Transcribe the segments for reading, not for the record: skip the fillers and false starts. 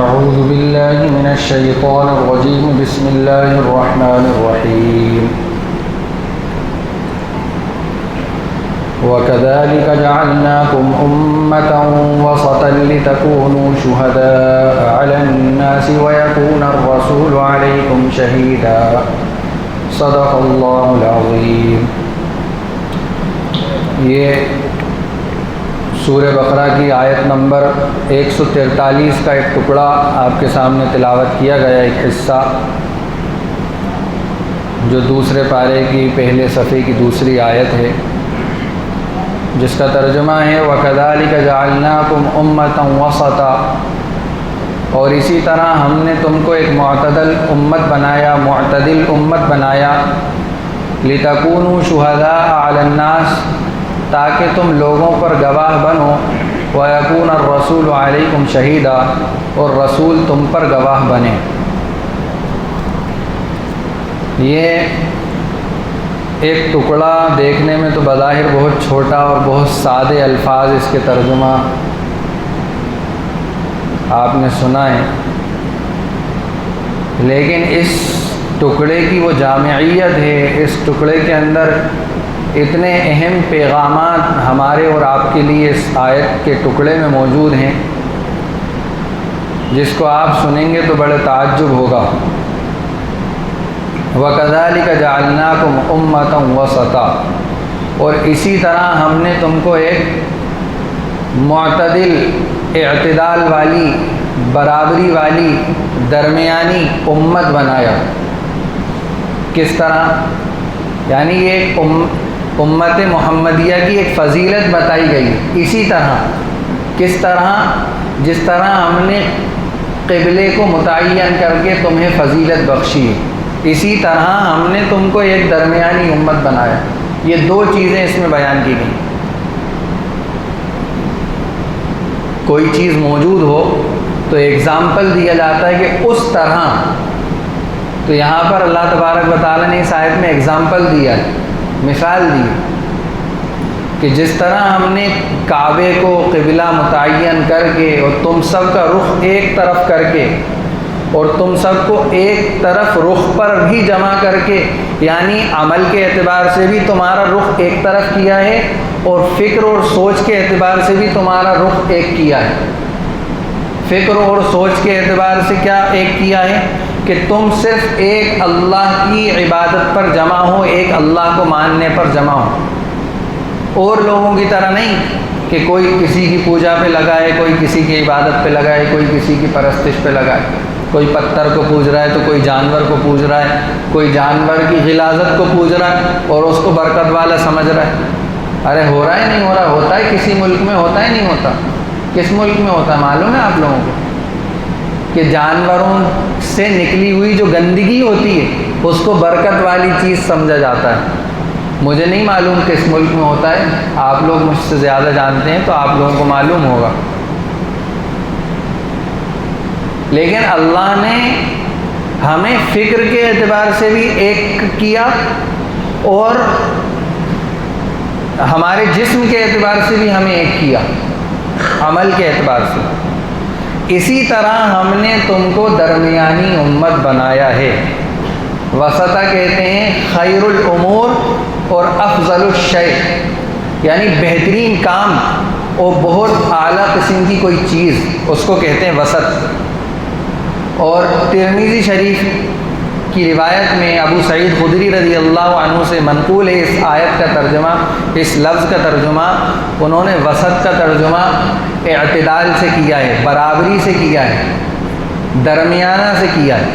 أعوذ بالله من الشيطان الرجيم بسم الله الرحمن الرحيم وكذلك جعلناكم أمة وسطا لتكونوا شهداء على الناس ويكون الرسول عليكم شهيدا صدق الله العظيم۔ یہ سورہ بقرہ کی آیت نمبر 143 کا ایک ٹکڑا آپ کے سامنے تلاوت کیا گیا، ایک حصہ جو دوسرے پارے کی پہلے صفحے کی دوسری آیت ہے، جس کا ترجمہ ہے وَكَذَلِكَ جَعَلْنَاكُمْ أُمَّةً وَسَطًا، اور اسی طرح ہم نے تم کو ایک معتدل امت بنایا لِتَكُونُوا شُهَدَاءَ عَلَى النَّاسِ، تاکہ تم لوگوں پر گواہ بنو، وَيَكُونَ الرَّسُولُ عَلَيْكُمْ شَهِيدًا، اور رسول تم پر گواہ بنے۔ یہ ایک ٹکڑا دیکھنے میں تو بظاہر بہت چھوٹا اور بہت سادے الفاظ اس کے ترجمہ آپ نے سنا ہے، لیکن اس ٹکڑے کی وہ جامعیت ہے، اس ٹکڑے کے اندر اتنے اہم پیغامات ہمارے اور آپ کے لیے اس آیت کے ٹکڑے میں موجود ہیں، جس کو آپ سنیں گے تو بڑے تعجب ہوگا۔ وَكَذَلِكَ جَعَلْنَاكُمْ أُمَّةً وَسَطًا، اور اسی طرح ہم نے تم کو ایک معتدل، اعتدال والی، برابری والی، درمیانی امت بنایا۔ کس طرح؟ یعنی یہ ایک امت محمدیہ کی ایک فضیلت بتائی گئی۔ اسی طرح کس طرح؟ جس طرح ہم نے قبلے کو متعین کر کے تمہیں فضیلت بخشی، اسی طرح ہم نے تم کو ایک درمیانی امت بنایا۔ یہ دو چیزیں اس میں بیان کی گئی۔ کوئی چیز موجود ہو تو ایگزامپل دیا جاتا ہے کہ اس طرح، تو یہاں پر اللہ تبارک و تعالیٰ نے اس آیت میں ایگزامپل دیا ہے، مثال دی کہ جس طرح ہم نے کعبے کو قبلہ متعین کر کے اور تم سب کا رخ ایک طرف کر کے اور تم سب کو ایک طرف رخ پر بھی جمع کر کے، یعنی عمل کے اعتبار سے بھی تمہارا رخ ایک طرف کیا ہے اور فکر اور سوچ کے اعتبار سے بھی تمہارا رخ ایک کیا ہے۔ فکر اور سوچ کے اعتبار سے کیا ایک کیا ہے کہ تم صرف ایک اللہ کی عبادت پر جمع ہو، ایک اللہ کو ماننے پر جمع ہو، اور لوگوں کی طرح نہیں کہ کوئی کسی کی پوجا پہ لگائے، کوئی کسی کی عبادت پہ لگائے، کوئی کسی کی پرستش پہ لگائے، کوئی پتھر کو پوج رہا ہے تو کوئی جانور کو پوج رہا ہے، کوئی جانور کی غلاظت کو پوج رہا ہے اور اس کو برکت والا سمجھ رہا ہے۔ ارے ہو رہا ہے نہیں ہو رہا؟ ہوتا ہے، کسی ملک میں ہوتا ہے نہیں ہوتا؟ کس ملک میں ہوتا ہے معلوم ہے آپ لوگوں کو؟ کہ جانوروں سے نکلی ہوئی جو گندگی ہوتی ہے اس کو برکت والی چیز سمجھا جاتا ہے۔ مجھے نہیں معلوم کس ملک میں ہوتا ہے، آپ لوگ مجھ سے زیادہ جانتے ہیں تو آپ لوگوں کو معلوم ہوگا۔ لیکن اللہ نے ہمیں فکر کے اعتبار سے بھی ایک کیا اور ہمارے جسم کے اعتبار سے بھی ہمیں ایک کیا، عمل کے اعتبار سے۔ اسی طرح ہم نے تم کو درمیانی امت بنایا ہے۔ وسطہ کہتے ہیں خیر الامور اور افضل الشیء، یعنی بہترین کام اور بہت اعلیٰ قسم کی کوئی چیز، اس کو کہتے ہیں وسط۔ اور ترمذی شریف کی روایت میں ابو سعید خدری رضی اللہ عنہ سے منقول ہے اس آیت کا ترجمہ، اس لفظ کا ترجمہ انہوں نے وسط کا ترجمہ اعتدال سے کیا ہے، برابری سے کیا ہے، درمیانہ سے کیا ہے۔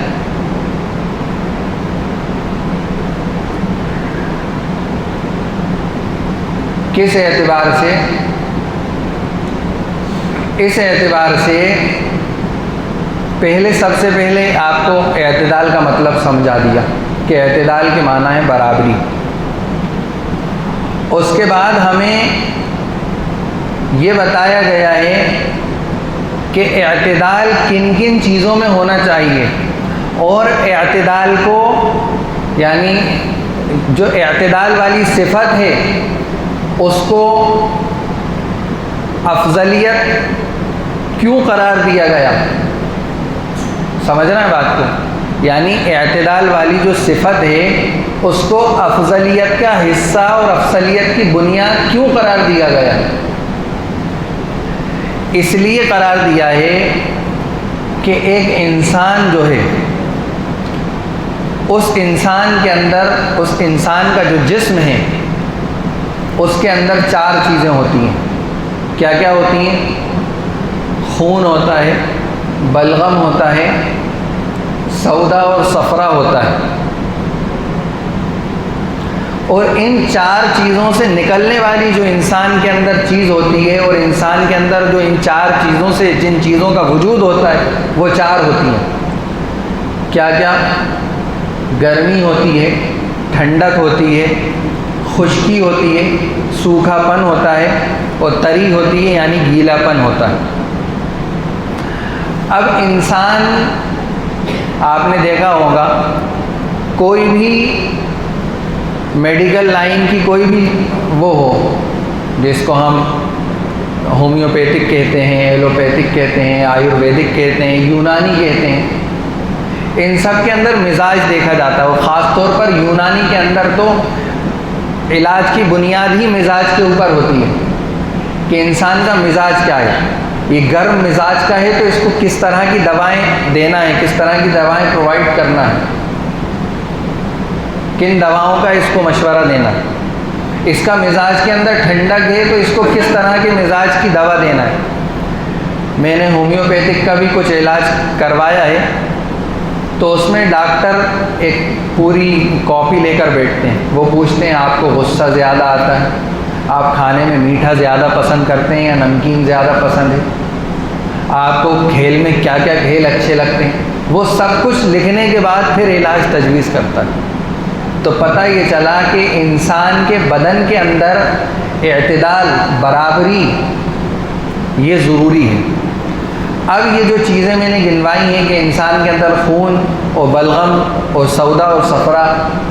کس اعتبار سے؟ اس اعتبار سے پہلے سب سے پہلے آپ کو اعتدال کا مطلب سمجھا دیا کہ اعتدال کے معنی ہے برابری۔ اس کے بعد ہمیں یہ بتایا گیا ہے کہ اعتدال کن کن چیزوں میں ہونا چاہیے، اور اعتدال کو یعنی جو اعتدال والی صفت ہے اس کو افضلیت کیوں قرار دیا گیا؟ سمجھنا ہے بات کو؟ یعنی اعتدال والی جو صفت ہے اس کو افضلیت کا حصہ اور افضلیت کی بنیاد کیوں قرار دیا گیا؟ اس لیے قرار دیا ہے کہ ایک انسان جو ہے اس انسان کے اندر، اس انسان کا جو جسم ہے اس کے اندر 4 چیزیں ہوتی ہیں۔ کیا کیا ہوتی ہیں؟ خون ہوتا ہے، بلغم ہوتا ہے، سودا اور صفرا ہوتا ہے، اور ان 4 چیزوں سے نکلنے والی جو انسان کے اندر چیز ہوتی ہے، اور انسان کے اندر جو ان 4 چیزوں سے جن چیزوں کا وجود ہوتا ہے وہ 4 ہوتی ہیں۔ کیا کیا؟ گرمی ہوتی ہے، ٹھنڈک ہوتی ہے، خشکی ہوتی ہے، سوکھا پن ہوتا ہے، اور تری ہوتی ہے یعنی گیلا پن ہوتا ہے۔ اب انسان، آپ نے دیکھا ہوگا کوئی بھی میڈیکل لائن کی کوئی بھی وہ ہو، جس کو ہم ہومیوپیتھک کہتے ہیں، ایلوپیتھک کہتے ہیں، آیورویدک کہتے ہیں، یونانی کہتے ہیں، ان سب کے اندر مزاج دیکھا جاتا ہے، اور خاص طور پر یونانی کے اندر تو علاج کی بنیاد ہی مزاج کے اوپر ہوتی ہے کہ انسان کا مزاج کیا ہے۔ یہ گرم مزاج کا ہے تو اس کو کس طرح کی دوائیں دینا ہے، کس طرح کی دوائیں پرووائڈ کرنا ہے، کن دواؤں کا اس کو مشورہ دینا ہے۔ اس کا مزاج کے اندر ٹھنڈک ہے تو اس کو کس طرح کے مزاج کی دوا دینا ہے۔ میں نے ہومیوپیتھک کا بھی کچھ علاج کروایا ہے، تو اس میں ڈاکٹر ایک پوری کاپی لے کر بیٹھتے ہیں، وہ پوچھتے ہیں آپ کو غصہ زیادہ آتا ہے، آپ کھانے میں میٹھا زیادہ پسند کرتے ہیں یا نمکین زیادہ پسند ہے، آپ کو کھیل میں کیا کیا کھیل اچھے لگتے ہیں، وہ سب کچھ لکھنے کے بعد پھر علاج تجویز کرتا ہے۔ تو پتہ یہ چلا کہ انسان کے بدن کے اندر اعتدال، برابری، یہ ضروری ہے۔ اب یہ جو چیزیں میں نے گنوائی ہیں کہ انسان کے اندر خون اور بلغم اور سودا اور صفرا،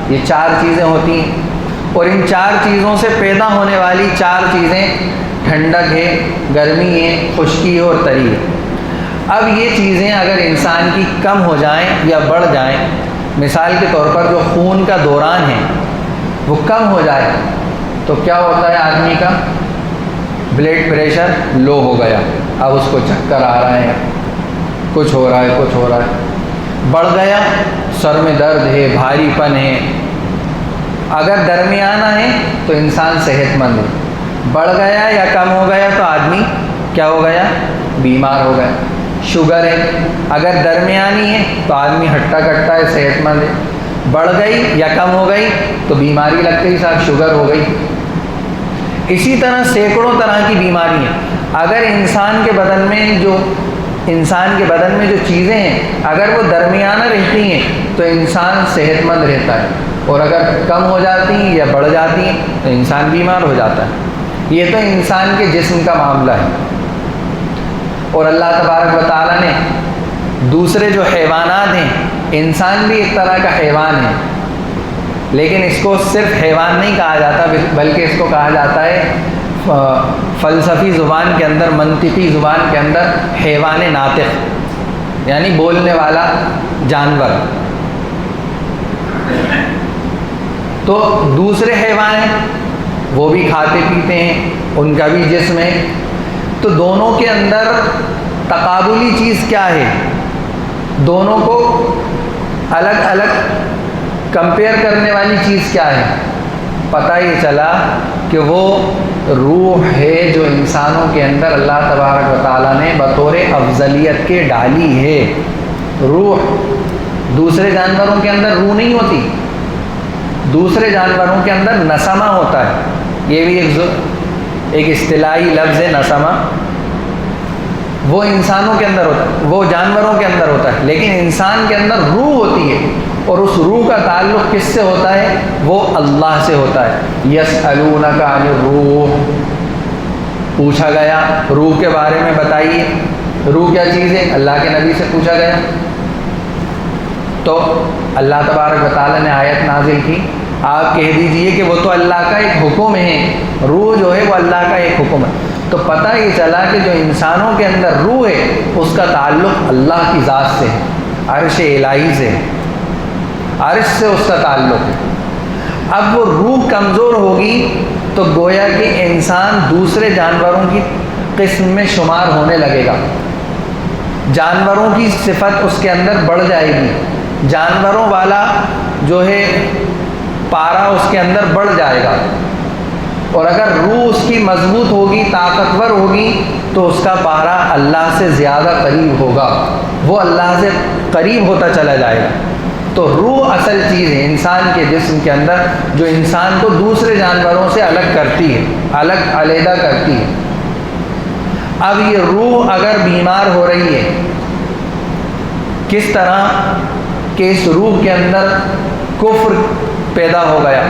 یہ 4 چیزیں ہوتی ہیں، اور ان 4 چیزوں سے پیدا ہونے والی 4 چیزیں ٹھنڈک ہے، گرمی ہے، خشکی ہے اور تری ہے۔ اب یہ چیزیں اگر انسان کی کم ہو جائیں یا بڑھ جائیں، مثال کے طور پر جو خون کا دوران ہے وہ کم ہو جائے تو کیا ہوتا ہے؟ آدمی کا بلڈ پریشر لو ہو گیا، اب اس کو چکر آ رہا ہے، کچھ ہو رہا ہے، کچھ ہو رہا ہے۔ بڑھ گیا، سر میں درد ہے، بھاری پن ہے۔ اگر درمیانہ ہے تو انسان صحت مند ہے، بڑھ گیا یا کم ہو گیا تو آدمی کیا ہو گیا؟ بیمار ہو گیا۔ شوگر ہے، اگر درمیانی ہے تو آدمی ہٹا کٹا ہے، صحت مند ہے، بڑھ گئی یا کم ہو گئی تو بیماری لگ گئی، صاحب شوگر ہو گئی۔ اسی طرح سینکڑوں طرح کی بیماری ہیں۔ اگر انسان کے بدن میں جو چیزیں ہیں اگر وہ درمیانہ رہتی ہیں تو انسان صحت مند رہتا ہے، اور اگر کم ہو جاتی ہیں یا بڑھ جاتی ہیں تو انسان بیمار ہو جاتا ہے۔ یہ تو انسان کے جسم کا معاملہ ہے۔ اور اللہ تبارک و تعالیٰ نے دوسرے جو حیوانات ہیں، انسان بھی ایک طرح کا حیوان ہے، لیکن اس کو صرف حیوان نہیں کہا جاتا، بلکہ اس کو کہا جاتا ہے فلسفی زبان کے اندر، منطقی زبان کے اندر حیوان ناطق، یعنی بولنے والا جانور۔ تو دوسرے حیوان ہیں، وہ بھی کھاتے پیتے ہیں، ان کا بھی جسم ہے، تو دونوں کے اندر تقابلی چیز کیا ہے؟ دونوں کو الگ الگ کمپیئر کرنے والی چیز کیا ہے؟ پتہ یہ چلا کہ وہ روح ہے جو انسانوں کے اندر اللہ تبارک و تعالیٰ نے بطور افضلیت کے ڈالی ہے۔ روح، دوسرے جانوروں کے اندر روح نہیں ہوتی، دوسرے جانوروں کے اندر نسمہ ہوتا ہے، یہ بھی ایک اصطلاحی لفظ ہے نسمہ، وہ انسانوں کے اندر ہوتا ہے، وہ جانوروں کے اندر ہوتا ہے، لیکن انسان کے اندر روح ہوتی ہے، اور اس روح کا تعلق کس سے ہوتا ہے؟ وہ اللہ سے ہوتا ہے۔ یسألونک عن الروح، پوچھا گیا روح کے بارے میں، بتائیے روح کیا چیز ہے؟ اللہ کے نبی سے پوچھا گیا، تو اللہ تبارک و تعالیٰ نے آیت نازل کی، آپ کہہ دیجئے کہ وہ تو اللہ کا ایک حکم ہے، روح جو ہے وہ اللہ کا ایک حکم ہے۔ تو پتہ یہ چلا کہ جو انسانوں کے اندر روح ہے اس کا تعلق اللہ کی ذات سے ہے، عرش الہی سے، عرش سے اس کا تعلق ہے۔ اب وہ روح کمزور ہوگی تو گویا کہ انسان دوسرے جانوروں کی قسم میں شمار ہونے لگے گا، جانوروں کی صفت اس کے اندر بڑھ جائے گی، جانوروں والا جو ہے پارا اس کے اندر بڑھ جائے گا، اور اگر روح اس کی مضبوط ہوگی، طاقتور ہوگی، تو اس کا پارا اللہ سے زیادہ قریب ہوگا، وہ اللہ سے قریب ہوتا چلا جائے گا۔ تو روح اصل چیز ہے انسان کے جسم کے اندر، جو انسان کو دوسرے جانوروں سے الگ کرتی ہے، الگ علیحدہ کرتی ہے۔ اب یہ روح اگر بیمار ہو رہی ہے، کس طرح کہ اس روح کے اندر کفر پیدا ہو گیا،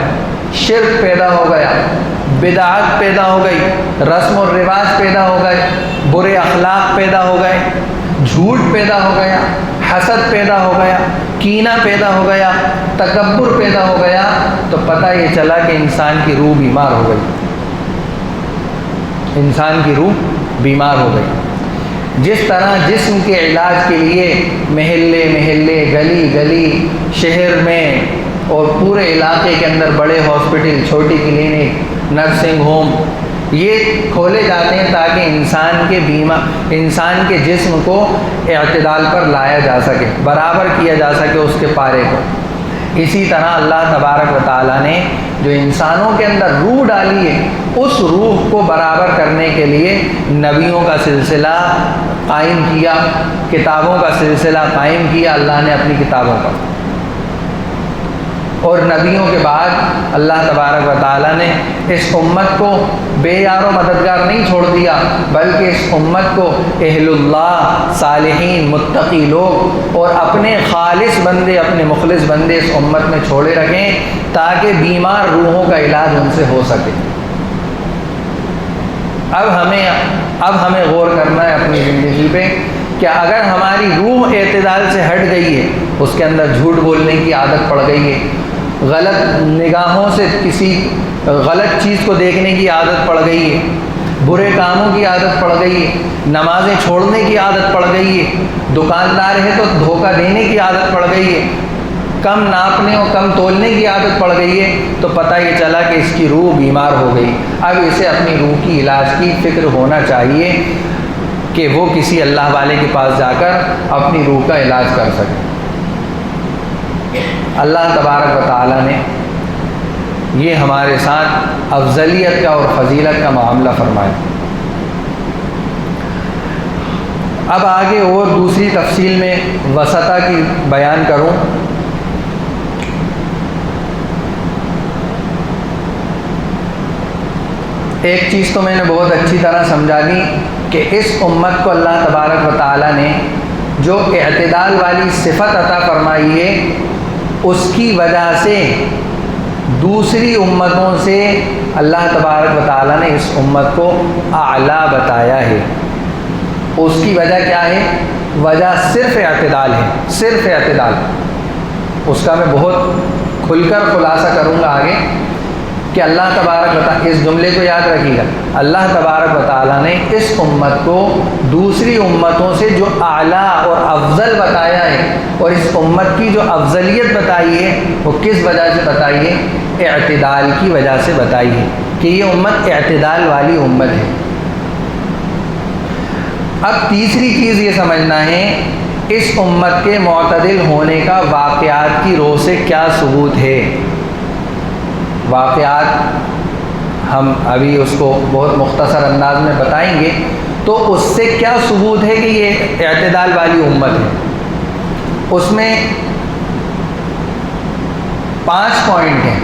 شرک پیدا ہو گیا، بدعت پیدا ہو گئی، رسم و رواج پیدا ہو گئے، برے اخلاق پیدا ہو گئے، جھوٹ پیدا ہو گیا، حسد پیدا ہو گیا، کینہ پیدا ہو گیا، تکبر پیدا ہو گیا، تو پتہ یہ چلا کہ انسان کی روح بیمار ہو گئی، انسان کی روح بیمار ہو گئی۔ جس طرح جسم کے علاج کے لیے محلے محلے، گلی گلی، شہر میں اور پورے علاقے کے اندر بڑے ہاسپٹل، چھوٹی کلینک، نرسنگ ہوم یہ کھولے جاتے ہیں تاکہ انسان کے جسم کو اعتدال پر لایا جا سکے، برابر کیا جا سکے اس کے پارے کو۔ اسی طرح اللہ تبارک و تعالیٰ نے جو انسانوں کے اندر روح ڈالی ہے، اس روح کو برابر کرنے کے لیے نبیوں کا سلسلہ قائم کیا، کتابوں کا سلسلہ قائم کیا اللہ نے اپنی کتابوں کا، اور نبیوں کے بعد اللہ تبارک و تعالیٰ نے اس امت کو بے یار و مددگار نہیں چھوڑ دیا، بلکہ اس امت کو اہل اللہ، صالحین، متقی لوگ اور اپنے خالص بندے، اپنے مخلص بندے اس امت میں چھوڑے رکھیں تاکہ بیمار روحوں کا علاج ان سے ہو سکے۔ اب ہمیں غور کرنا ہے اپنی زندگی پہ کہ اگر ہماری روح اعتدال سے ہٹ گئی ہے، اس کے اندر جھوٹ بولنے کی عادت پڑ گئی ہے، غلط نگاہوں سے کسی غلط چیز کو دیکھنے کی عادت پڑ گئی ہے، برے کاموں کی عادت پڑ گئی ہے، نمازیں چھوڑنے کی عادت پڑ گئی ہے، دکاندار ہے تو دھوکہ دینے کی عادت پڑ گئی ہے، کم ناپنے اور کم تولنے کی عادت پڑ گئی ہے، تو پتہ یہ چلا کہ اس کی روح بیمار ہو گئی۔ اب اسے اپنی روح کی علاج کی فکر ہونا چاہیے کہ وہ کسی اللہ والے کے پاس جا کر اپنی روح کا علاج کر سکے۔ اللہ تبارک و تعالیٰ نے یہ ہمارے ساتھ افضلیت کا اور فضیلت کا معاملہ فرمایا۔ اب آگے اور دوسری تفصیل میں وسطہ کی بیان کروں۔ ایک چیز تو میں نے بہت اچھی طرح سمجھا دی کہ اس امت کو اللہ تبارک و تعالیٰ نے جو اعتدال والی صفت عطا فرمائی ہے، اس کی وجہ سے دوسری امتوں سے اللہ تبارک و تعالیٰ نے اس امت کو اعلیٰ بتایا ہے۔ اس کی وجہ کیا ہے؟ وجہ صرف اعتدال ہے، صرف اعتدال۔ اس کا میں بہت کھل کر خلاصہ کروں گا آگے کہ اللہ تبارک و تعالیٰ، اس جملے کو یاد رکھیے گا، اللہ تبارک و تعالیٰ نے اس امت کو دوسری امتوں سے جو اعلیٰ اور افضل بتایا ہے، اور اس امت کی جو افضلیت بتائی ہے وہ کس وجہ سے بتائی ہے؟ اعتدال کی وجہ سے بتائی ہے کہ یہ امت اعتدال والی امت ہے۔ اب تیسری چیز یہ سمجھنا ہے اس امت کے معتدل ہونے کا واقعات کی روح سے کیا ثبوت ہے۔ واقعات ہم ابھی اس کو بہت مختصر انداز میں بتائیں گے، تو اس سے کیا ثبوت ہے کہ یہ اعتدال والی امت ہے۔ اس میں 5 پوائنٹ ہیں۔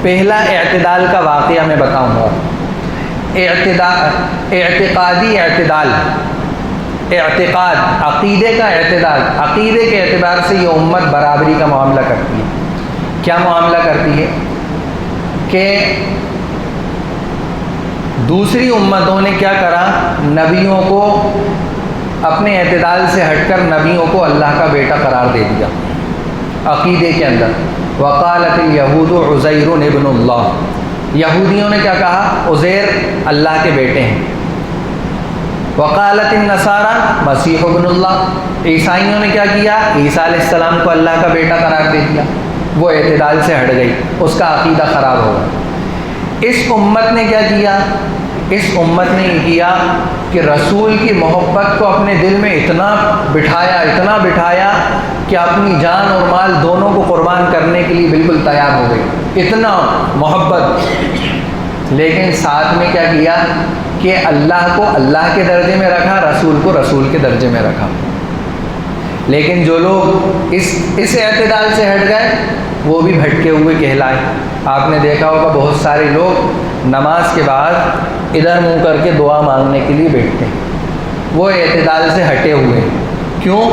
پہلا اعتدال کا واقعہ میں بتاؤں گا۔ اعتقادی اعتدال، اعتقاد، عقیدے کا اعتدال، عقیدے کے اعتبار سے یہ امت برابری کا معاملہ کرتی ہے۔ کیا معاملہ کرتی ہے کہ دوسری امتوں نے کیا کرا؟ نبیوں کو اپنے اعتدال سے ہٹ کر نبیوں کو اللہ کا بیٹا قرار دے دیا عقیدے کے اندر۔ وقالت الیہود عزیر ابن اللہ، یہودیوں نے کیا کہا؟ عزیر اللہ کے بیٹے ہیں۔ وقالت النصارى مسیح ابن اللہ، عیسائیوں نے کیا کیا؟ عیسیٰ علیہ السلام کو اللہ کا بیٹا قرار دے دیا، وہ اعتدال سے ہٹ گئی، اس کا عقیدہ خراب ہو گیا۔ اس امت نے کیا کیا؟ اس امت نے یہ کیا کہ رسول کی محبت کو اپنے دل میں اتنا بٹھایا کہ اپنی جان اور مال دونوں کو قربان کرنے کے لیے بالکل تیار ہو گئی، اتنا محبت۔ لیکن ساتھ میں کیا کیا کہ اللہ کو اللہ کے درجے میں رکھا، رسول کو رسول کے درجے میں رکھا۔ لیکن جو لوگ اس اعتدال سے ہٹ گئے وہ بھی بھٹکے ہوئے کہلائے۔ آپ نے دیکھا ہوگا بہت سارے لوگ نماز کے بعد ادھر منہ کر کے دعا مانگنے کے لیے بیٹھتے ہیں، وہ اعتدال سے ہٹے ہوئے۔ کیوں؟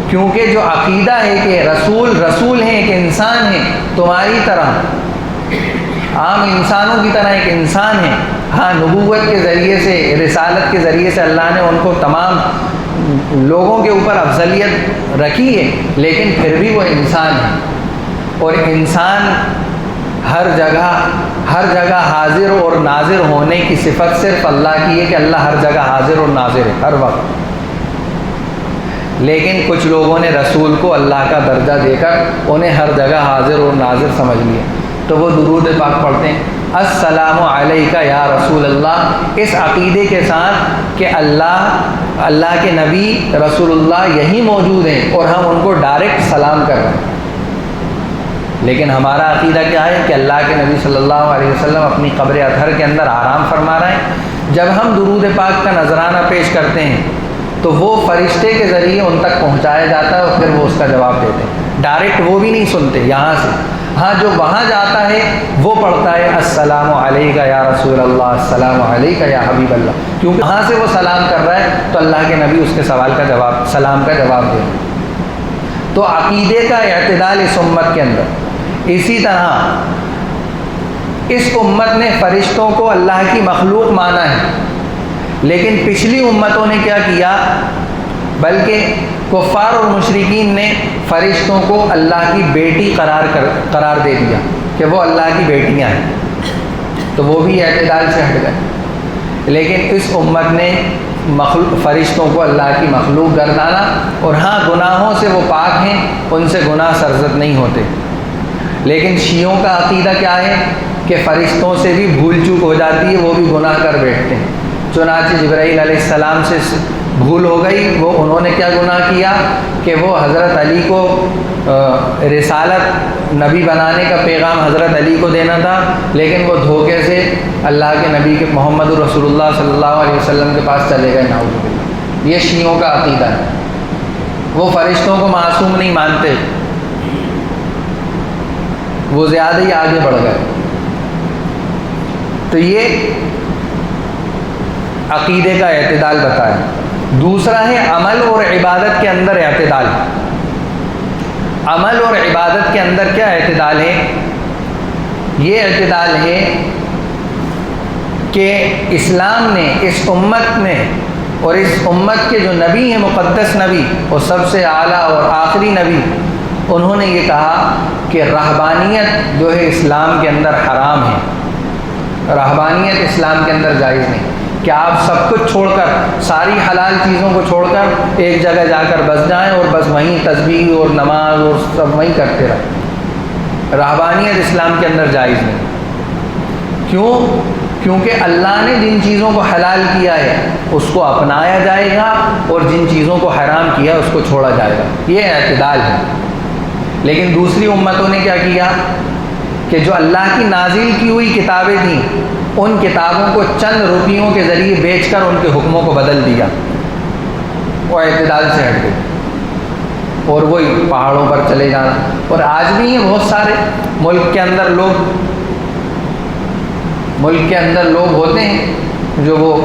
کیونکہ جو عقیدہ ہے کہ رسول ہیں، ایک انسان ہے تمہاری طرح، عام انسانوں کی طرح ایک انسان ہے۔ ہاں، نبوت کے ذریعے سے، رسالت کے ذریعے سے اللہ نے ان کو تمام لوگوں کے اوپر افضلیت رکھی ہے، لیکن پھر بھی وہ انسان ہے، اور انسان ہر جگہ حاضر اور ناظر ہونے کی صفت صرف اللہ کی ہے کہ اللہ ہر جگہ حاضر اور ناظر ہے ہر وقت۔ لیکن کچھ لوگوں نے رسول کو اللہ کا درجہ دے کر انہیں ہر جگہ حاضر اور ناظر سمجھ لیا، تو وہ درود پاک پڑھتے ہیں السلام علیکہ یا رسول اللہ، اس عقیدے کے ساتھ کہ اللہ کے نبی رسول اللہ یہی موجود ہیں اور ہم ان کو ڈائریکٹ سلام کر رہے ہیں۔ لیکن ہمارا عقیدہ کیا ہے کہ اللہ کے نبی صلی اللہ علیہ وسلم اپنی قبر اطہر کے اندر آرام فرما رہے ہیں۔ جب ہم درود پاک کا نذرانہ پیش کرتے ہیں تو وہ فرشتے کے ذریعے ان تک پہنچایا جاتا ہے اور پھر وہ اس کا جواب دیتے ہیں، ڈائریکٹ وہ بھی نہیں سنتے یہاں سے۔ ہاں، جو وہاں جاتا ہے وہ پڑھتا ہے السلام علیکہ یا رسول اللہ، السلام علیکہ یا حبیب اللہ، کیونکہ وہاں سے وہ سلام کر رہا ہے تو اللہ کے نبی اس کے سلام کا جواب دے۔ تو عقیدے کا اعتدال اس امت کے اندر۔ اسی طرح اس امت نے فرشتوں کو اللہ کی مخلوق مانا ہے، لیکن پچھلی امتوں نے کیا کیا؟ بلکہ کفار اور مشرکین نے فرشتوں کو اللہ کی بیٹی قرار دے دیا کہ وہ اللہ کی بیٹیاں ہیں، تو وہ بھی اعتدال سے ہٹ گئے۔ لیکن اس امت نے فرشتوں کو اللہ کی مخلوق گردانا، اور ہاں گناہوں سے وہ پاک ہیں، ان سے گناہ سرزد نہیں ہوتے۔ لیکن شیعوں کا عقیدہ کیا ہے کہ فرشتوں سے بھی بھول چوک ہو جاتی ہے، وہ بھی گناہ کر بیٹھتے ہیں۔ چنانچہ جبرائیل علیہ السلام سے بھول ہو گئی، انہوں نے کیا گناہ کیا کہ وہ حضرت علی کو رسالت نبی بنانے کا پیغام حضرت علی کو دینا تھا، لیکن وہ دھوکے سے اللہ کے نبی کے محمد رسول اللہ صلی اللہ علیہ وسلم کے پاس چلے گئے، نعوذ باللہ۔ یہ شیعوں کا عقیدہ ہے، وہ فرشتوں کو معصوم نہیں مانتے، وہ زیادہ ہی آگے بڑھ گئے۔ تو یہ عقیدے کا اعتدال بتایا۔ دوسرا ہے عمل اور عبادت کے اندر اعتدال۔ عمل اور عبادت کے اندر کیا اعتدال ہے؟ یہ اعتدال ہے کہ اسلام نے، اس امت نے، اور اس امت کے جو نبی ہیں، مقدس نبی اور سب سے اعلیٰ اور آخری نبی، انہوں نے یہ کہا کہ رہبانیت جو ہے اسلام کے اندر حرام ہے، رہبانیت اسلام کے اندر جائز نہیں، کہ آپ سب کچھ چھوڑ کر، ساری حلال چیزوں کو چھوڑ کر ایک جگہ جا کر بس جائیں اور بس وہیں تسبیح اور نماز اور سب وہیں کرتے رہیں۔ رہبانیت اسلام کے اندر جائز نہیں۔ کیوں؟ کیونکہ اللہ نے جن چیزوں کو حلال کیا ہے اس کو اپنایا جائے گا، اور جن چیزوں کو حرام کیا اس کو چھوڑا جائے گا، یہ اعتدال ہے۔ لیکن دوسری امتوں نے کیا کیا کہ جو اللہ کی نازل کی ہوئی کتابیں تھیں، ان کتابوں کو چند روپیوں کے ذریعے بیچ کر ان کے حکموں کو بدل دیا، وہ اعتدال سے ہٹ گئے، اور وہی پہاڑوں پر چلے جانا۔ اور آج بھی ہیں بہت سارے ملک کے اندر لوگ ہوتے ہیں جو وہ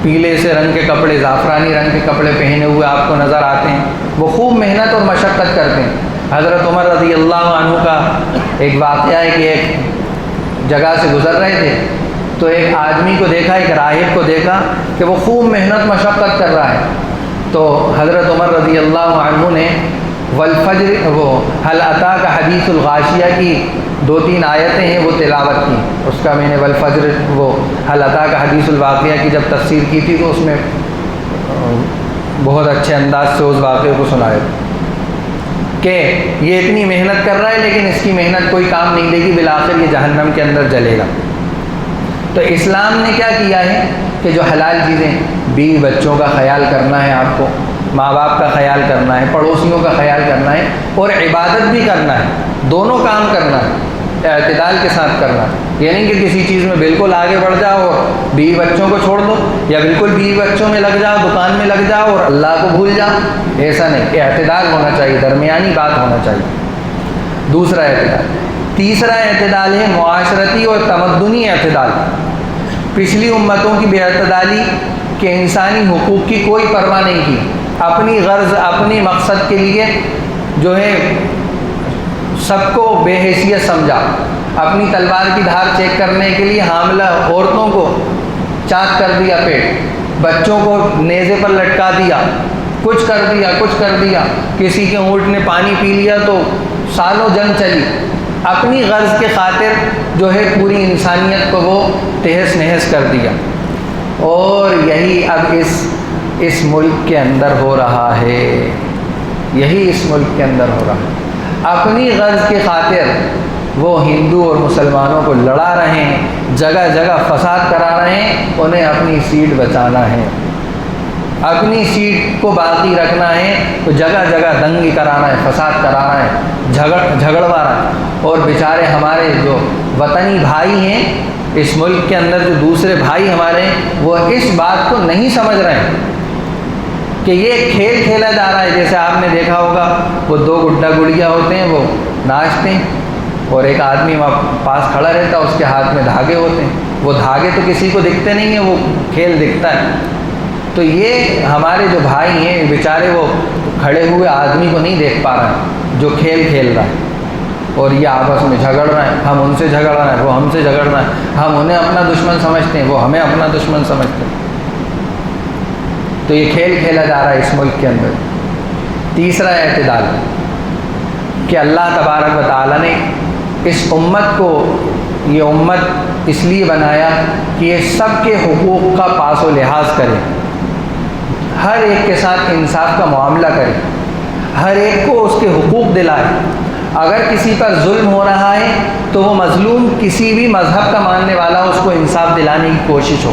پیلے سے رنگ کے کپڑے، زعفرانی رنگ کے کپڑے پہنے ہوئے آپ کو نظر آتے ہیں، وہ خوب محنت اور مشقت کرتے ہیں۔ حضرت عمر رضی اللہ عنہ کا ایک واقعہ ہے کہ ایک جگہ سے گزر رہے تھے تو ایک آدمی کو دیکھا، ایک راہب کو دیکھا کہ وہ خوب محنت مشقت کر رہا ہے، تو حضرت عمر رضی اللہ عنہ نے والفجر، وہ هل اتاک حدیث الغاشیہ کی 2-3 آیتیں ہیں وہ تلاوت کی۔ اس کا میں نے والفجر، وہ هل اتاک حدیث الواقعہ کی جب تفسیر کی تھی تو اس میں بہت اچھے انداز سے اس واقعے کو سنائے کہ یہ اتنی محنت کر رہا ہے لیکن اس کی محنت کوئی کام نہیں دے گی، بالآخر یہ جہنم کے اندر جلے گا۔ تو اسلام نے کیا کیا ہے کہ جو حلال چیزیں، بیوی بچوں کا خیال کرنا ہے، آپ کو ماں باپ کا خیال کرنا ہے، پڑوسیوں کا خیال کرنا ہے، اور عبادت بھی کرنا ہے، دونوں کام کرنا ہے، اعتدال کے ساتھ کرنا ہے۔ یہ نہیں کہ کسی چیز میں بالکل آگے بڑھ جاؤ اور بیوی بچوں کو چھوڑ دو، یا بالکل بیوی بچوں میں لگ جاؤ، دکان میں لگ جاؤ اور اللہ کو بھول جاؤ، ایسا نہیں، اعتدال ہونا چاہیے، درمیانی بات ہونا چاہیے۔ دوسرا اعتدال۔ تیسرا اعتدال ہے معاشرتی اور تمدنی اعتدال۔ پچھلی امتوں کی بے اعتدالی کہ انسانی حقوق کی کوئی پرواہ نہیں کی، اپنی غرض، اپنی مقصد کے لیے جو ہے سب کو بے حیثیت سمجھا، اپنی تلوار کی دھار چیک کرنے کے لیے حاملہ عورتوں کو چاک کر دیا پیٹ، بچوں کو نیزے پر لٹکا دیا، کچھ کر دیا، کسی کے اونٹ نے پانی پی لیا تو سالوں جنگ چلی، اپنی غرض کے خاطر جو ہے پوری انسانیت کو وہ تہس نہس کر دیا۔ اور یہی اب اس ملک کے اندر ہو رہا ہے، یہی اس ملک کے اندر ہو رہا ہے۔ اپنی غرض کی خاطر وہ ہندو اور مسلمانوں کو لڑا رہے ہیں، جگہ جگہ فساد کرا رہے ہیں، انہیں اپنی سیٹ بچانا ہے، اپنی سیٹ کو باقی رکھنا ہے، تو جگہ جگہ دنگی کرانا ہے، فساد کرانا ہے، جھگڑوا رہا ہے۔ اور بیچارے ہمارے جو وطنی بھائی ہیں اس ملک کے اندر، جو دوسرے بھائی ہمارے ہیں، وہ اس بات کو نہیں سمجھ رہے ہیں کہ یہ کھیل کھیلا جا رہا ہے۔ جیسے آپ نے دیکھا ہوگا وہ دو گڈا گڑیا ہوتے ہیں، وہ ناچتے ہیں اور ایک آدمی وہاں پاس کھڑا رہتا ہے، اس کے ہاتھ میں دھاگے ہوتے ہیں، وہ دھاگے تو کسی کو دکھتے نہیں ہیں، وہ کھیل دکھتا ہے۔ تو یہ ہمارے جو بھائی ہیں بیچارے وہ کھڑے ہوئے آدمی کو نہیں دیکھ پا رہے ہیں جو کھیل کھیل رہا ہے، اور یہ آپس میں جھگڑ رہے ہیں، ہم ان سے جھگڑ رہے ہیں، وہ ہم سے جھگڑ رہے ہیں، ہم انہیں اپنا دشمن سمجھتے ہیں، وہ ہمیں اپنا دشمن سمجھتے ہیں۔ تو یہ کھیل کھیلا جا رہا ہے اس ملک کے اندر۔ تیسرا اعتدال کہ اللہ تبارک و تعالیٰ نے اس امت کو، یہ امت اس لیے بنایا کہ یہ سب کے حقوق کا پاس و لحاظ کرے، ہر ایک کے ساتھ انصاف کا معاملہ کرے، ہر ایک کو اس کے حقوق دلائے۔ اگر کسی پر ظلم ہو رہا ہے تو وہ مظلوم کسی بھی مذہب کا ماننے والا اس کو انصاف دلانے کی کوشش ہو،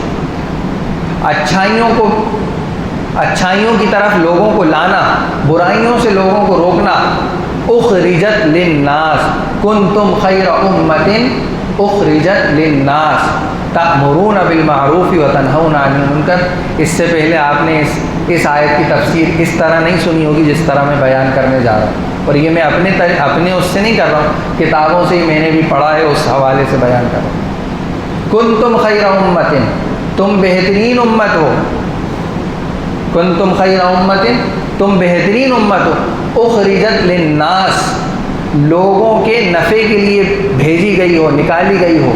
اچھائیوں کی طرف لوگوں کو لانا، برائیوں سے لوگوں کو روکنا۔ اخرجت للناس کنتم خیر امۃ اخرجت للناس تأمرون بالمعروف وتنہون عن المنکر۔ اس سے پہلے آپ نے اس آیت کی تفسیر اس طرح نہیں سنی ہوگی جس طرح میں بیان کرنے جا رہا ہوں، اور یہ میں اپنے اس سے نہیں کر رہا ہوں، کتابوں سے ہی میں نے بھی پڑھا ہے، اس حوالے سے بیان کر رہا ہوں۔ کنتم خیر امۃ، تم بہترین امت ہو، کنتم خیر امۃ، تم بہترین امت ہو، اخرجت للناس، لوگوں کے نفع کے لیے بھیجی گئی ہو، نکالی گئی ہو۔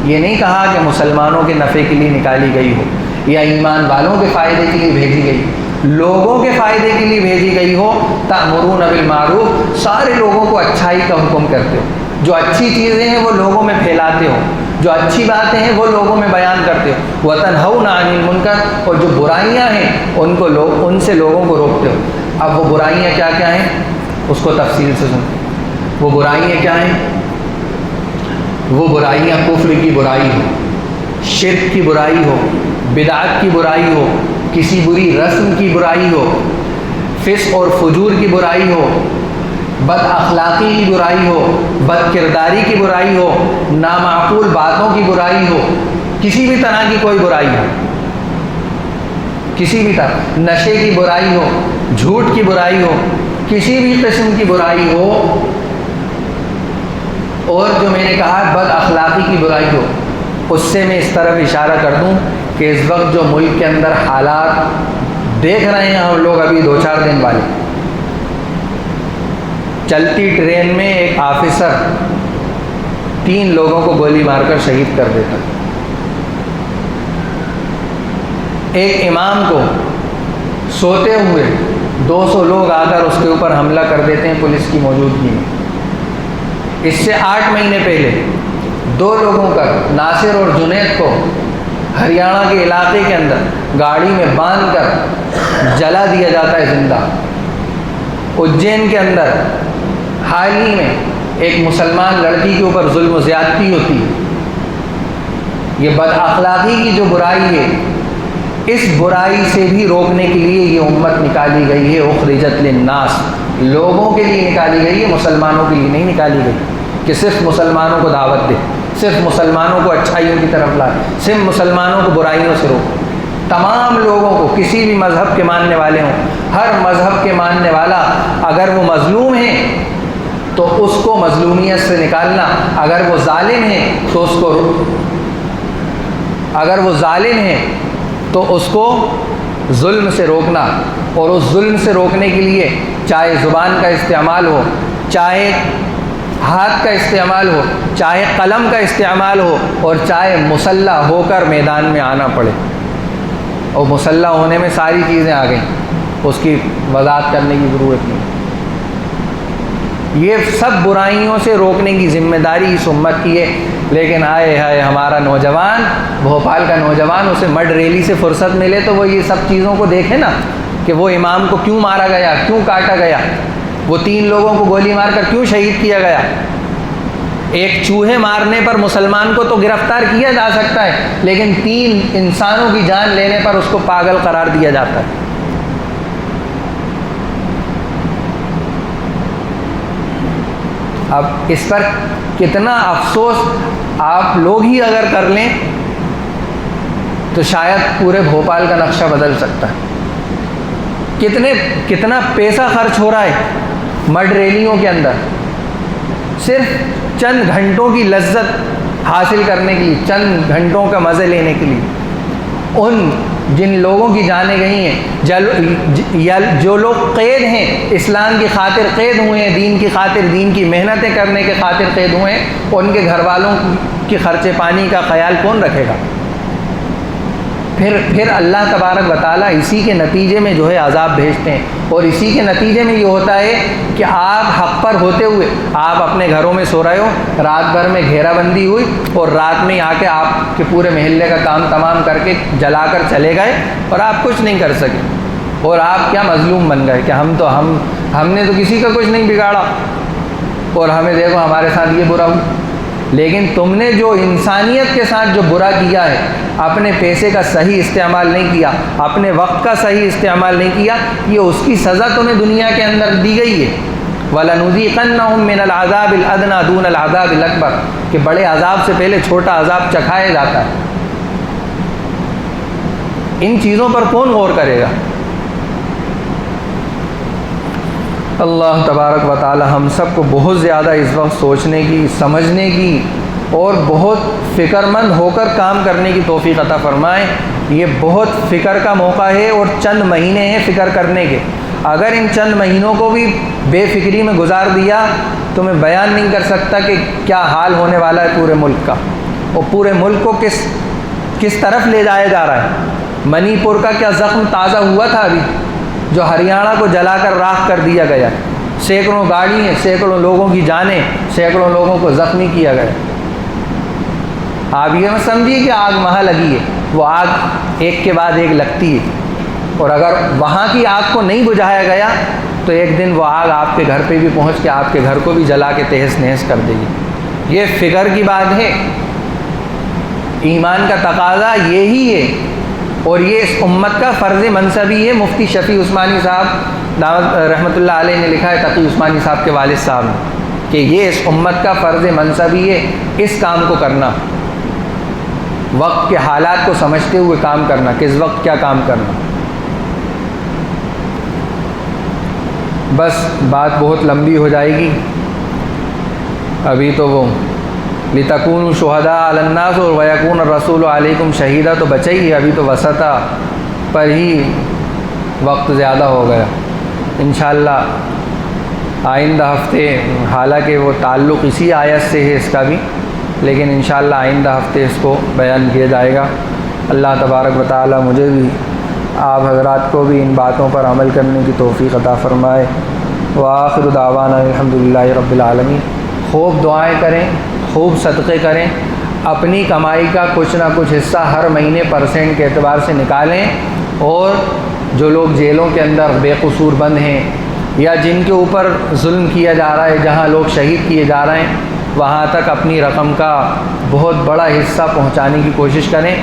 یہ نہیں کہا کہ مسلمانوں کے نفع کے لیے نکالی گئی ہو یا ایمان والوں کے فائدے کے لیے بھیجی گئی، لوگوں کے فائدے کے لیے بھیجی گئی ہو۔ تأمرون بالمعروف، سارے لوگوں کو اچھائی کا حکم کرتے ہو، جو اچھی چیزیں ہیں وہ لوگوں میں پھیلاتے ہو، جو اچھی باتیں ہیں وہ لوگوں میں بیان کرتے ہو۔ وتنہون عن المنکر، اور جو برائیاں ہیں ان سے لوگوں کو روکتے ہو۔ اب وہ برائیاں کیا کیا ہیں اس کو تفصیل سے سنیں۔ وہ برائیاں کیا ہیں؟ وہ برائیاں کفر کی برائی ہو، شرک کی برائی ہو، بدعت کی برائی ہو، کسی بری رسم کی برائی ہو، فسق اور فجور کی برائی ہو، بد اخلاقی کی برائی ہو، بد کرداری کی برائی ہو، نامعقول باتوں کی برائی ہو، کسی بھی طرح کی کوئی برائی ہو، کسی بھی طرح، نشے کی برائی ہو، جھوٹ کی برائی ہو، کسی بھی قسم کی برائی ہو، اور جو میں نے کہا بد اخلاقی کی برائی ہو، اس سے میں اس طرف اشارہ کر دوں کہ اس وقت جو ملک کے اندر حالات دیکھ رہے ہیں ہم لوگ ابھی 2-4 دن والے، چلتی ٹرین میں ایک آفیسر 3 لوگوں کو گولی مار کر شہید کر دیتا، ایک امام کو سوتے ہوئے 200 لوگ آ کر اس کے اوپر حملہ کر دیتے ہیں پولیس کی موجودگی میں۔ اس سے 8 مہینے پہلے 2 لوگوں کا، ناصر اور جنید کو، ہریانہ کے علاقے کے اندر گاڑی میں باندھ کر جلا دیا جاتا ہے زندہ۔ اجین کے اندر حال ہی میں ایک مسلمان لڑکی کے اوپر ظلم و زیادتی ہوتی ہے۔ یہ بد اخلاقی کی جو برائی ہے، اس برائی سے بھی روکنے کے لیے یہ امت نکالی گئی ہے، اخرجت للناس، لوگوں کے لیے نکالی گئی ہے، مسلمانوں کے لیے نہیں نکالی گئی کہ صرف مسلمانوں کو دعوت دے، صرف مسلمانوں کو اچھائیوں کی طرف لائے، صرف مسلمانوں کو برائیوں سے روکے۔ تمام لوگوں کو، کسی بھی مذہب کے ماننے والے ہوں، ہر مذہب کے ماننے والا اگر وہ مظلوم ہیں تو اس کو مظلومیت سے نکالنا، اگر وہ ظالم ہیں تو اس کو، اگر وہ ظالم ہیں تو اس کو ظلم سے روکنا، اور اس ظلم سے روکنے کے لیے چاہے زبان کا استعمال ہو، چاہے ہاتھ کا استعمال ہو، چاہے قلم کا استعمال ہو، اور چاہے مسلح ہو کر میدان میں آنا پڑے۔ اور مسلح ہونے میں ساری چیزیں آ گئیں، اس کی وضاحت کرنے کی ضرورت نہیں۔ یہ سب برائیوں سے روکنے کی ذمہ داری اس امت کی ہے، لیکن آئے ہائے ہمارا نوجوان، بھوپال کا نوجوان، اسے مڈ ریلی سے فرصت ملے تو وہ یہ سب چیزوں کو دیکھے نا، کہ وہ امام کو کیوں مارا گیا، کیوں کاٹا گیا، وہ 3 لوگوں کو گولی مار کر کیوں شہید کیا گیا۔ ایک چوہے مارنے پر مسلمان کو تو گرفتار کیا جا سکتا ہے، لیکن 3 انسانوں کی جان لینے پر اس کو پاگل قرار دیا جاتا ہے۔ اب اس پر کتنا افسوس آپ لوگ ہی اگر کر لیں تو شاید پورے بھوپال کا نقشہ بدل سکتا ہے۔ کتنا پیسہ خرچ ہو رہا ہے مڈ ریلیوں کے اندر، صرف چند گھنٹوں کی لذت حاصل کرنے کے لیے، چند گھنٹوں کا مزے لینے کے لیے۔ ان جن لوگوں کی جانیں گئی ہیں، جو لوگ قید ہیں، اسلام کی خاطر قید ہوئے ہیں، دین کی خاطر، دین کی محنتیں کرنے کے خاطر قید ہوئے ہیں، ان کے گھر والوں کی خرچے پانی کا خیال کون رکھے گا؟ پھر اللہ تبارک و تعالیٰ اسی کے نتیجے میں جو ہے عذاب بھیجتے ہیں، اور اسی کے نتیجے میں یہ ہوتا ہے کہ آپ حق پر ہوتے ہوئے آپ اپنے گھروں میں سو رہے ہو، رات بھر میں گھیرا بندی ہوئی، اور رات میں آ کے آپ کے پورے محلے کا کام تمام کر کے جلا کر چلے گئے، اور آپ کچھ نہیں کر سکے، اور آپ کیا مظلوم بن گئے کہ ہم نے تو کسی کا کچھ نہیں بگاڑا، اور ہمیں دیکھو ہمارے ساتھ یہ برا ہوا۔ لیکن تم نے جو انسانیت کے ساتھ جو برا کیا ہے، اپنے پیسے کا صحیح استعمال نہیں کیا، اپنے وقت کا صحیح استعمال نہیں کیا، یہ اس کی سزا تمہیں دنیا کے اندر دی گئی ہے۔ وَلَنُذِيقَنَّهُم مِّنَ الْعَذَابِ الْأَدْنَىٰ دُونَ الْعَذَابِ الْأَكْبَرِ، کہ بڑے عذاب سے پہلے چھوٹا عذاب چکھایا جاتا ہے۔ ان چیزوں پر کون غور کرے گا؟ اللہ تبارک و تعالی ہم سب کو بہت زیادہ اس وقت سوچنے کی، سمجھنے کی، اور بہت فکر مند ہو کر کام کرنے کی توفیق عطا فرمائے۔ یہ بہت فکر کا موقع ہے، اور چند مہینے ہیں فکر کرنے کے۔ اگر ان چند مہینوں کو بھی بے فکری میں گزار دیا تو میں بیان نہیں کر سکتا کہ کیا حال ہونے والا ہے پورے ملک کا، اور پورے ملک کو کس طرف لے جایا جا رہا ہے۔ منی پور کا کیا زخم تازہ ہوا تھا ابھی، جو ہریانہ کو جلا کر راکھ کر دیا گیا، سینکڑوں گاڑیاں، سینکڑوں لوگوں کی جانیں، سینکڑوں لوگوں کو زخمی کیا گیا۔ آپ یہ مت سمجھیے کہ آگ وہاں لگی ہے، وہ آگ ایک کے بعد ایک لگتی ہے، اور اگر وہاں کی آگ کو نہیں بجھایا گیا تو ایک دن وہ آگ آپ کے گھر پہ بھی پہنچ کے آپ کے گھر کو بھی جلا کے تہس نہس کر دے گی۔ یہ فکر کی بات ہے، ایمان کا تقاضا یہی ہے، اور یہ اس امت کا فرض منصبی ہے۔ مفتی شفیع عثمانی صاحب رحمۃ اللہ علیہ نے لکھا ہے، تقی عثمانی صاحب کے والد صاحب نے، کہ یہ اس امت کا فرض منصبی ہے اس کام کو کرنا، وقت کے حالات کو سمجھتے ہوئے کام کرنا، کس وقت کیا کام کرنا۔ بس بات بہت لمبی ہو جائے گی، ابھی تو وہ لِتَكُونُوا شُهَدَاءَ عَلَى النَّاسِ اور وَيَكُونَ الرَّسُولُ عَلَيْكُمْ شَهِيدًا تو بچے ہی، ابھی تو وسطا پر ہی وقت زیادہ ہو گیا۔ انشاءاللہ آئندہ ہفتے، حالانکہ وہ تعلق اسی آیت سے ہے اس کا بھی، لیکن انشاءاللہ آئندہ ہفتے اس کو بیان کیا جائے گا۔ اللہ تبارک و تعالی مجھے بھی، آپ حضرات کو بھی ان باتوں پر عمل کرنے کی توفیق عطا فرمائے۔ وآخر دعوانا الحمدللہ رب العالمین۔ خوب دعائیں کریں، خوب صدقے کریں، اپنی کمائی کا کچھ نہ کچھ حصہ ہر مہینے % کے اعتبار سے نکالیں، اور جو لوگ جیلوں کے اندر بے قصور بند ہیں یا جن کے اوپر ظلم کیا جا رہا ہے، جہاں لوگ شہید کیے جا رہے ہیں، وہاں تک اپنی رقم کا بہت بڑا حصہ پہنچانے کی کوشش کریں۔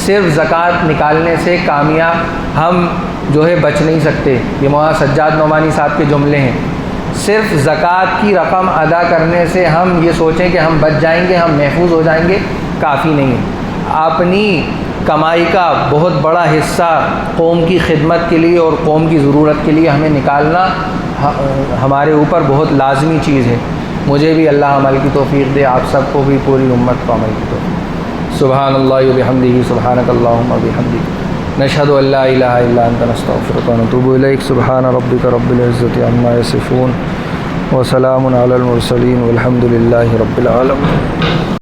صرف زکوٰۃ نکالنے سے کامیاب ہم جو ہے بچ نہیں سکتے، یہ مولانا سجاد نعمانی صاحب کے جملے ہیں۔ صرف زکوٰۃ کی رقم ادا کرنے سے ہم یہ سوچیں کہ ہم بچ جائیں گے، ہم محفوظ ہو جائیں گے، کافی نہیں ہے۔ اپنی کمائی کا بہت بڑا حصہ قوم کی خدمت کے لیے اور قوم کی ضرورت کے لیے ہمیں نکالنا ہمارے اوپر بہت لازمی چیز ہے۔ مجھے بھی اللہ عمل کی توفیق دے، آپ سب کو بھی، پوری امت کو عمل کی توفیق۔ سبحان اللہ و بحمدہ، سبحانک اللہم و بحمدک، نشہد ان لا الہ الا انت، نستغفرک و نتوب الیک۔ سبحان ربک رب العزۃ عما یصفون وسلام علی المرسلین والحمد للہ رب العالمین۔